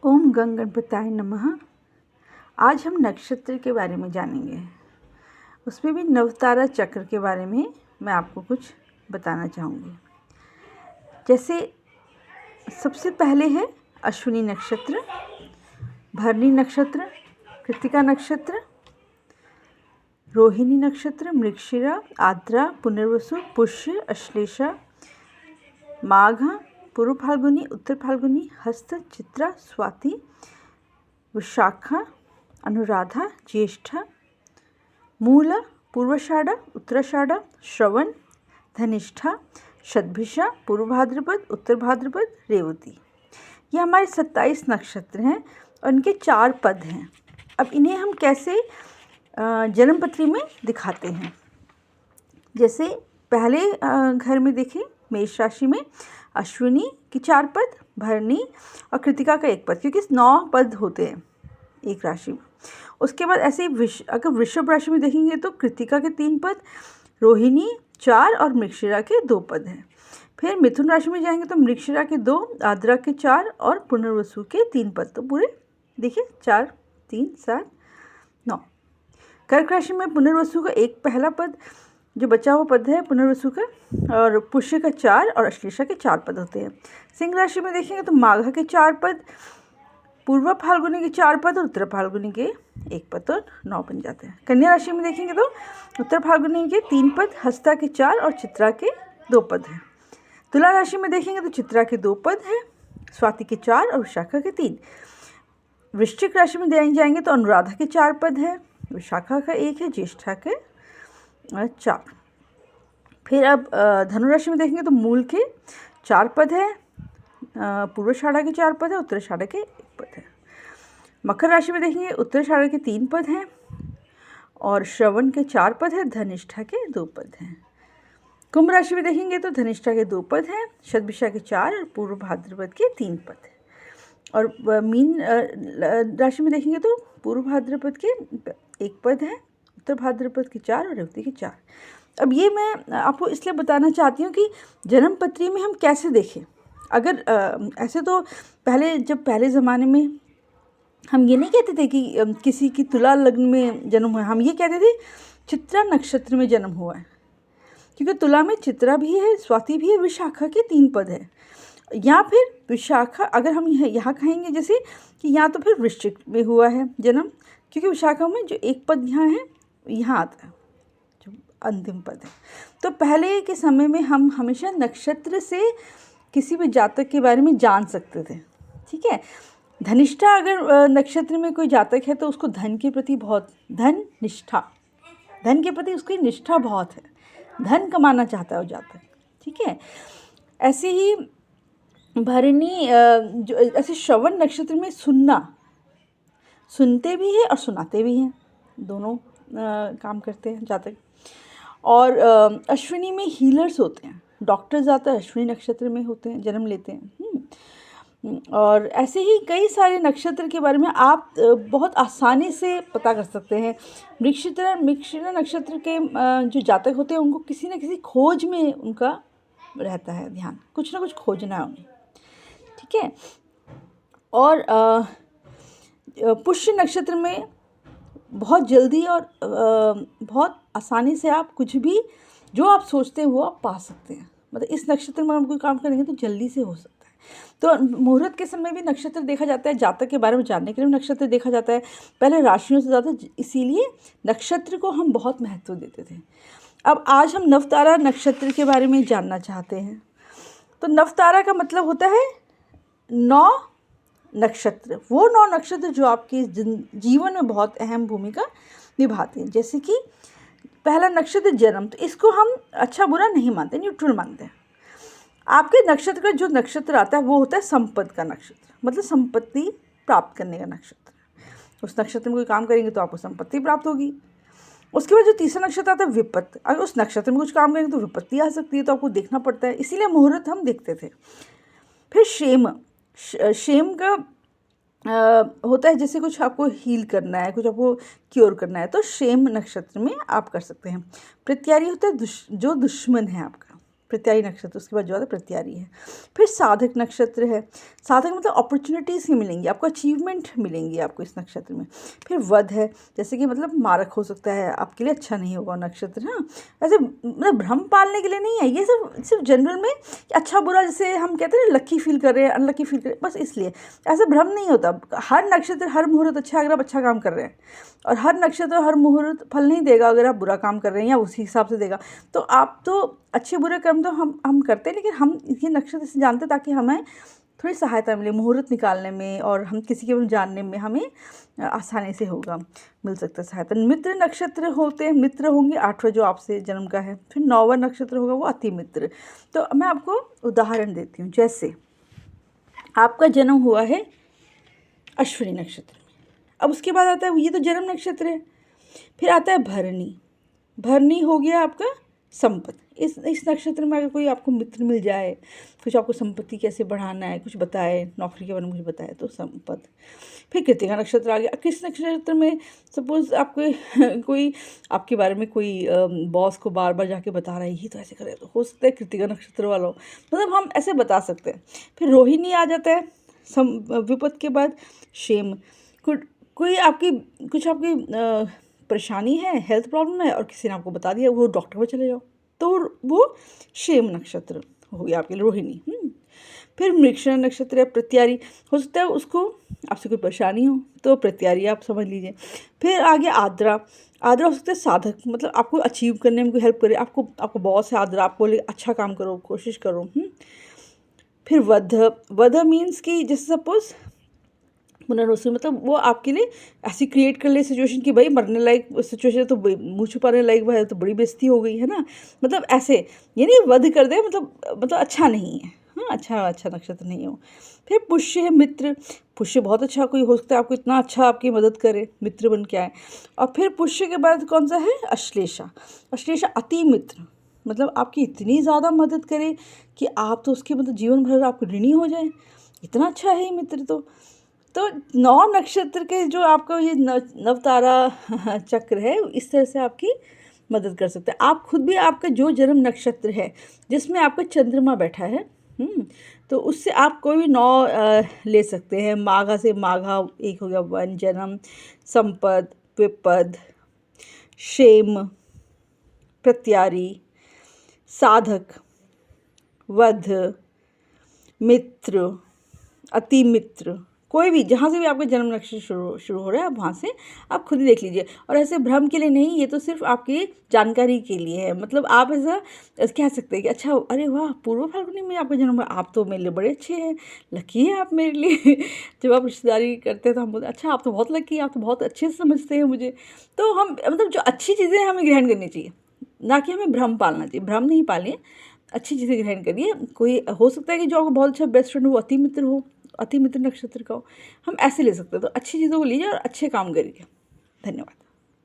ओम गंग गणपताय नमः। आज हम नक्षत्र के बारे में जानेंगे, उसमें भी नवतारा चक्र के बारे में मैं आपको कुछ बताना चाहूँगी। जैसे सबसे पहले है अश्विनी नक्षत्र, भरणी नक्षत्र, कृत्तिका नक्षत्र, रोहिणी नक्षत्र, मृगशिरा, आद्रा, पुनर्वसु, पुष्य, अश्लेषा, माघ, पूर्व फाल्गुनी, उत्तर फाल्गुनी, हस्त, चित्रा, स्वाति, विशाखा, अनुराधा, ज्येष्ठा, मूला, पूर्वाषाढ़ा, उत्तराषाढ़ा, श्रवण, धनिष्ठा, शतभिषा, पूर्व भाद्रपद, उत्तर भाद्रपद, रेवती। ये हमारे 27 नक्षत्र हैं और इनके 4 पद हैं। अब इन्हें हम कैसे जन्मपत्री में दिखाते हैं। जैसे पहले घर में देखें, मेष राशि में अश्विनी की 4 पद, भरणी और कृत्तिका का 1 पद, क्योंकि 9 पद होते हैं एक राशि में। उसके बाद ऐसे ही अगर वृषभ राशि में देखेंगे तो कृत्तिका के 3 पद, रोहिणी 4 और मृगशिरा के 2 पद हैं। फिर मिथुन राशि में जाएंगे तो मृगशिरा के 2, आद्रा के 4 और पुनर्वसु के 3 पद। तो पूरे देखिए 4, 3, 7, 9। कर्क राशि में पुनर्वसु का 1 पहला पद, जो बचा हुआ पद है पुनर्वसु का, और पुष्य का 4 और अश्लेषा के 4 पद होते हैं। सिंह राशि में देखेंगे तो माघ के 4 पद, पूर्व फाल्गुनी के 4 पद और उत्तर फाल्गुनी के 1 पद, तो 9 बन जाते हैं। कन्या राशि में देखेंगे तो उत्तर फाल्गुनी के 3 पद, हस्ता के 4 और चित्रा के 2 पद हैं। तुला राशि में देखेंगे तो चित्रा के 2 पद हैं, स्वाति के 4 और विशाखा के 3। वृश्चिक राशि में जाएंगे तो अनुराधा के 4 पद है, विशाखा का 1 है, ज्येष्ठा के 4। फिर अब धनुराशि में देखेंगे तो मूल के 4 पद है, पूर्वाषाढ़ा के 4 पद है, उत्तराषाढ़ा के 1 पद है। मकर राशि में देखेंगे उत्तराषाढ़ा के 3 पद हैं और श्रवण के 4 पद है, धनिष्ठा के 2 पद हैं। कुंभ राशि में देखेंगे तो धनिष्ठा के 2 पद हैं, शतभिषा के 4 और पूर्व भाद्रपद के 3 पद है। और मीन राशि में देखेंगे तो पूर्व भाद्रपद के 1 पद है, उत्तर भाद्रपद के 4 और रेवती के 4। अब ये मैं आपको इसलिए बताना चाहती हूँ कि जन्मपत्री में हम कैसे देखें। अगर ऐसे तो पहले ज़माने में हम ये नहीं कहते थे कि किसी की तुला लग्न में जन्म हुआ है, हम ये कहते थे चित्रा नक्षत्र में जन्म हुआ है, क्योंकि तुला में चित्रा भी है, स्वाति भी है, विशाखा के 3 पद है। या फिर विशाखा, अगर हम यहाँ कहेंगे जैसे कि यहाँ तो फिर वृश्चिक में हुआ है जन्म, क्योंकि विशाखा में जो 1 पद यहाँ है, यहाँ आता है जो अंतिम पद है। तो पहले के समय में हम हमेशा नक्षत्र से किसी भी जातक के बारे में जान सकते थे। ठीक है, धनिष्ठा अगर नक्षत्र में कोई जातक है तो उसको धन के प्रति बहुत धन के प्रति उसकी निष्ठा बहुत है, धन कमाना चाहता है वो जातक। ठीक है, ऐसे ही भरणी ऐसे श्रवण नक्षत्र में सुनते भी हैं और सुनाते भी हैं, दोनों काम करते हैं जातक। और अश्विनी में हीलर्स होते हैं, डॉक्टर ज़्यादातर अश्विनी नक्षत्र में होते हैं, जन्म लेते हैं। और ऐसे ही कई सारे नक्षत्र के बारे में आप बहुत आसानी से पता कर सकते हैं। मृगशिरा नक्षत्र के जो जातक होते हैं उनको किसी न किसी खोज में उनका रहता है ध्यान, कुछ ना कुछ खोजना है उन्हें। ठीक है, और पुष्य नक्षत्र में बहुत जल्दी और बहुत आसानी से आप कुछ भी जो आप सोचते हैं वो आप पा सकते हैं। मतलब इस नक्षत्र में हम कोई काम करेंगे तो जल्दी से हो सकता है। तो मुहूर्त के समय भी नक्षत्र देखा जाता है, जातक के बारे में जानने के लिए नक्षत्र देखा जाता है, पहले राशियों से ज़्यादा, इसीलिए नक्षत्र को हम बहुत महत्व देते थे। अब आज हम नवतारा नक्षत्र के बारे में जानना चाहते हैं। तो नवतारा का मतलब होता है 9 नक्षत्र, वो 9 नक्षत्र जो आपके जीवन में बहुत अहम भूमिका निभाते हैं। जैसे कि पहला नक्षत्र जन्म, तो इसको हम अच्छा बुरा नहीं मानते, न्यूट्रल मानते हैं। आपके नक्षत्र का जो नक्षत्र आता है वो होता है संपद का नक्षत्र, मतलब संपत्ति प्राप्त करने का नक्षत्र। उस नक्षत्र में कोई काम करेंगे तो आपको संपत्ति प्राप्त होगी। उसके बाद जो तीसरा नक्षत्र आता है विपत्ति, अगर उस नक्षत्र में कुछ काम करेंगे तो विपत्ति आ सकती है, तो आपको देखना पड़ता है, इसीलिए मुहूर्त हम देखते थे। फिर शेम का होता है, जैसे कुछ आपको हील करना है, कुछ आपको क्योर करना है, तो शेम नक्षत्र में आप कर सकते हैं। प्रत्यारी होता है जो दुश्मन है आपका, प्रत्यारी नक्षत्र, उसके बाद जो आता है प्रत्यारी है। फिर साधक नक्षत्र है। साधक मतलब अपॉर्चुनिटीज़ ही मिलेंगी आपको, अचीवमेंट मिलेंगी आपको इस नक्षत्र में। फिर वध है, जैसे कि मतलब मारक हो सकता है, आपके लिए अच्छा नहीं होगा नक्षत्र। हाँ, ऐसे मतलब भ्रम पालने के लिए नहीं है ये, सिर्फ जनरल में अच्छा बुरा, जैसे हम कहते हैं ना लकी फील कर रहे हैं, अनलकी फील कर रहे हैं, बस इसलिए। ऐसे भ्रम नहीं होता। हर नक्षत्र हर मुहूर्त अच्छा अगर आप अच्छा काम कर रहे हैं, और हर नक्षत्र हर मुहूर्त फल नहीं देगा अगर आप बुरा काम कर रहे हैं, या उसी हिसाब से देगा। तो आप तो अच्छे बुरे कर्म तो हम करते हैं, लेकिन हम ये नक्षत्र से जानते हैं ताकि हमें थोड़ी सहायता मिले मुहूर्त निकालने में, और हम किसी के बारे में जानने में हमें आसानी से होगा, मिल सकता है सहायता। मित्र नक्षत्र होते हैं, मित्र होंगे 8वां जो आपसे जन्म का है। फिर 9वां नक्षत्र होगा वो अति मित्र। तो मैं आपको उदाहरण देती हूँ। जैसे आपका जन्म हुआ है अश्विनी नक्षत्र में, अब उसके बाद आता है, ये तो जन्म नक्षत्र है, फिर आता है भरणी। भरणी हो गया आपका संपत्ति। इस नक्षत्र में अगर कोई आपको मित्र मिल जाए, कुछ आपको संपत्ति कैसे बढ़ाना है कुछ बताए, नौकरी के बारे में कुछ बताए, तो संपत्ति। फिर कृतिका नक्षत्र आ गया। किस नक्षत्र में सपोज आपको कोई आपके बारे में कोई बॉस को बार बार जाके बता रहा है ये तो ऐसे करे, तो हो सकता है कृतिका नक्षत्र वाला हो, मतलब हम ऐसे बता सकते हैं। फिर रोहिणी आ जाता है विपत्ति के बाद। क्षेम, कोई आपकी कुछ आपकी परेशानी है, हेल्थ प्रॉब्लम है, और किसी ने आपको बता दिया, वो डॉक्टर पर चले जाओ, तो वो क्षेम नक्षत्र हो गया आपके लिए, रोहिणी। फिर मृगशिरा नक्षत्र है, प्रत्यारी। हो सकता है उसको आपसे कोई परेशानी हो, तो प्रत्यारी आप समझ लीजिए। फिर आगे आद्रा। आद्रा हो सकता है साधक, मतलब आपको अचीव करने में कोई हेल्प करे, आपको बॉस है आद्रा, आपको अच्छा काम करो, कोशिश करो। फिर वध। वध मीन्स कि जैसे सपोज पुनर्वसु, मतलब वो आपके लिए ऐसी क्रिएट कर ले सिचुएशन कि भाई मरने लायक सिचुएशन, तो मुँह छुपाने लायक है, तो बड़ी बेइज्जती हो गई है ना, मतलब ऐसे, यानी वध कर दे, मतलब अच्छा नहीं है। हाँ, अच्छा नक्षत्र नहीं हो। फिर पुष्य है, मित्र। पुष्य बहुत अच्छा कोई हो सकता है, आपको इतना अच्छा आपकी मदद करे, मित्र बन के आए। और फिर पुष्य के बाद कौन सा है, अश्लेषा। अश्लेषा अति मित्र, मतलब आपकी इतनी ज़्यादा मदद करे कि आप तो उसके मतलब जीवन भर आपको ऋणी हो जाए, इतना अच्छा है ये मित्र। तो 9 नक्षत्र के जो आपका ये नवतारा चक्र है, इस तरह से आपकी मदद कर सकते हैं। आप खुद भी, आपका जो जन्म नक्षत्र है जिसमें आपका चंद्रमा बैठा है, तो उससे आप कोई भी 9 ले सकते हैं। माघा से माघा एक हो गया, वन जन्म, संपद, विपद, क्षेम, प्रत्यारी, साधक, वध, मित्र, अति मित्र, कोई भी जहाँ से भी आपका जन्म नक्षत्र शुरू हो रहा है, आप वहाँ से आप खुद ही देख लीजिए। और ऐसे भ्रम के लिए नहीं, ये तो सिर्फ आपकी जानकारी के लिए है। मतलब आप ऐसा कह सकते हैं कि अच्छा, अरे वाह, पूर्व फाल्गुनी में आपका जन्म हुआ, आप तो मेरे लिए बड़े अच्छे हैं, लकी है आप मेरे लिए। जब आप रिश्तेदारी करते हैं तो हम बोलते अच्छा, आप तो बहुत लकी, आप तो बहुत अच्छे से समझते हैं मुझे। तो हम मतलब जो अच्छी चीज़ें हमें ग्रहण करनी चाहिए, ना कि हमें भ्रम पालना चाहिए। भ्रम नहीं पालिए, अच्छी चीज़ें ग्रहण करिए। कोई हो सकता है कि जो आपको बहुत अच्छा बेस्ट फ्रेंड हो, वो अति मित्र हो, अति मित्र नक्षत्र का हो, हम ऐसे ले सकते हैं। तो अच्छी चीज़ों को लीजिए और अच्छे काम करिए। धन्यवाद।